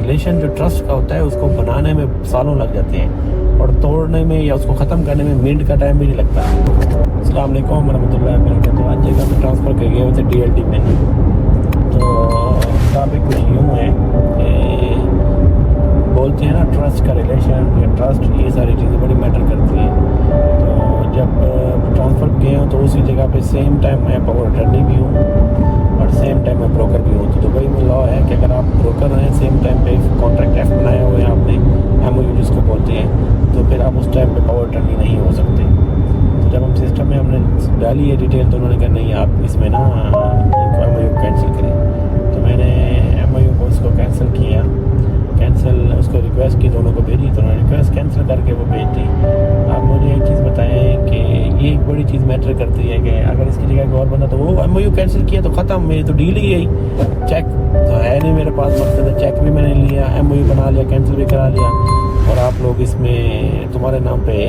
Relation جو trust کا ہوتا ہے اس کو بنانے میں سالوں لگ جاتے ہیں اور توڑنے میں یا اس کو ختم کرنے میں منٹ کا ٹائم بھی نہیں لگتا. السلام علیکم ورحمۃ اللہ وبرکاتہ. آج جگہ میں ٹرانسفر کر گئے ہوئے تھے DLD میں. تو ٹاپک کچھ یوں ہے کہ بولتے ہیں نا ٹرسٹ کا ریلیشن یا ٹرسٹ, یہ ساری چیزیں بڑی میٹر کرتی ہیں. تو جب ٹرانسفر گئے ہوں تو اسی جگہ پہ سیم ٹائم میں پاور اٹرنی بھی ہوں اور سیم ٹائم میں بروکر بھی ہوں. تو دبئی میں لا ہے کہ اگر آپ بروکر ہیں سیم ٹائم پہ کانٹریکٹ ایف بنائے ہوئے ہیں آپ نے, MOU جس کو بولتے ہیں, تو پھر آپ اس ٹائم پہ پاور اٹرنی نہیں ہو سکتے. تو جب ہم سسٹم میں ہم نے ڈالی ہے ڈیٹیل تو انہوں نے کہا نہیں آپ اس میں نا MOU کینسل کریں. تو میں نے MOU کو اس کو کینسل کیا, اس کو ریکویسٹ کی, دونوں کو بھیجی, تو انہوں نے ریکویسٹ کینسل کر کے وہ بھیج دی. آپ مجھے ایک چیز بتائیں کہ یہ ایک بڑی چیز میٹر کرتی ہے کہ اگر اس کی جگہ ایک اور بندہ, تو وہ MOU کینسل کیا تو ختم, میری تو ڈیل ہی گئی. چیک تو ہے نہیں میرے پاس, مقصد ہے چیک بھی میں نے لیا, MOU بنا لیا, کینسل بھی کرا لیا, اور آپ لوگ اس میں تمہارے نام پہ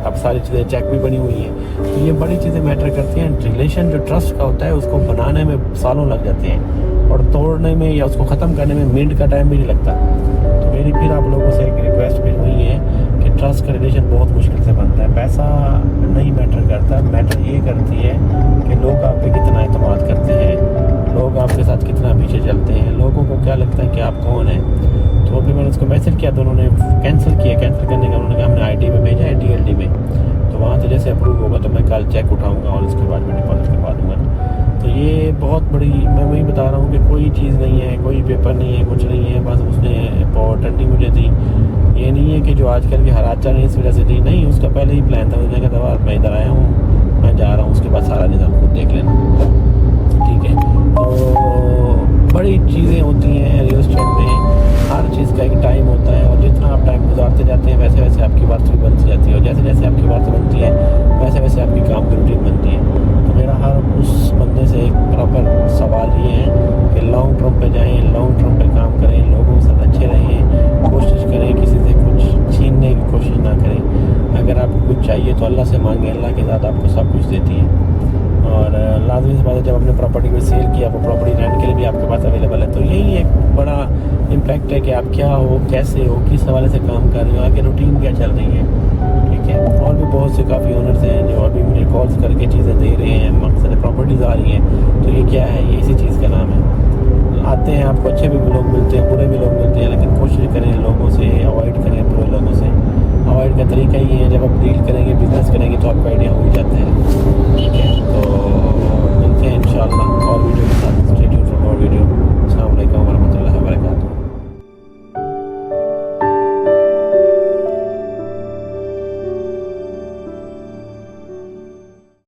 اب ساری چیزیں چیک بھی بنی ہوئی ہیں. تو یہ بڑی چیزیں میٹر کرتی ہیں. ریلیشن جو ٹرسٹ کا ہوتا ہے اس کو بنانے میں سالوں لگ جاتے ہیں اور توڑنے میں یا اس کو ختم کرنے میں منٹ کا ٹائم بھی نہیں لگتا. تو میری پھر آپ لوگوں سے ایک ریکویسٹ بھی ہوئی ہے کہ ٹرسٹ کا ریلیشن بہت مشکل سے بنتا ہے. پیسہ نہیں میٹر کرتا, میٹر یہ کرتی ہے کہ لوگ آپ پہ کتنا اعتماد کرتے ہیں, لوگ آپ کے ساتھ کتنا پیچھے چلتے ہیں, لوگوں کو کیا لگتا ہے کہ آپ کون ہیں. تو پھر میں نے اس کو میسج کیا تو انہوں نے کینسل کیا. کینسل کرنے کا انہوں نے کہا ہم نے IT میں بھیجا ہے DLD میں, تو وہاں سے جیسے اپروو ہوگا تو میں کل چیک اٹھاؤں گا اور اس کے بعد میں ڈپازٹ کروا دوں گا. تو یہ بہت بڑی, میں وہی بتا رہا ہوں کہ کوئی چیز نہیں ہے, کوئی پیپر نہیں ہے, کچھ نہیں ہے, بس اس نے پاور اٹرنی مجھے دی. یہ نہیں ہے کہ جو آج کل کے حالات چل رہے ہیں اس وجہ سے دی, نہیں, اس کا پہلے ہی پلان تھا. اس نے کہا تھا میں ادھر آیا ہوں, میں جا رہا ہوں, اس کے بعد سارا نظام خود دیکھ لینا. ٹھیک ہے, تو بڑی چیزیں ہوتی ہیں ریل اسٹیٹ میں, ہر چیز کا ایک ٹائم ہوتا ہے, اور جتنا آپ ٹائم گزارتے جاتے ہیں ویسے ویسے آپ کی بات بھی بنتی جاتی ہے, اور جیسے جیسے آپ کی بات بنتی ہے ویسے ویسے آپ کی کام کی روٹین بنتی ہے. تو میرا ہر اس بندے سے ایک پراپر سوال یہ ہے کہ لانگ ٹرم پہ جائیں, لانگ ٹرم پہ کام کریں, لوگوں کے ساتھ اچھے رہیں, کوشش کریں کسی سے کچھ چھیننے کی کوشش نہ کریں. اگر آپ کو کچھ چاہیے تو اللہ سے مانگیں, اللہ کے ذات آپ کو سب کچھ دیتی ہے. اور لازمی سی بات ہے جب آپ نے پراپرٹی کو سیل کیا, وہ پراپرٹی رینٹ کے لیے بھی آپ کے پاس اویلیبل ہے. تو یہی ایک بڑا امپیکٹ ہے کہ آپ کیا ہو, کیسے ہو, کس حوالے سے کام کر رہے ہو, آگے روٹین کیا چل رہی ہے. ٹھیک ہے, اور بھی بہت سے کافی اونرز ہیں جو ابھی مجھے کالز کر کے چیزیں دے رہے ہیں, مقصد پراپرٹیز آ رہی ہیں. تو یہ کیا ہے, یہ اسی چیز کا نام ہے. آتے ہیں آپ کو اچھے بھی لوگ ملتے ہیں, برے بھی لوگ ملتے ہیں.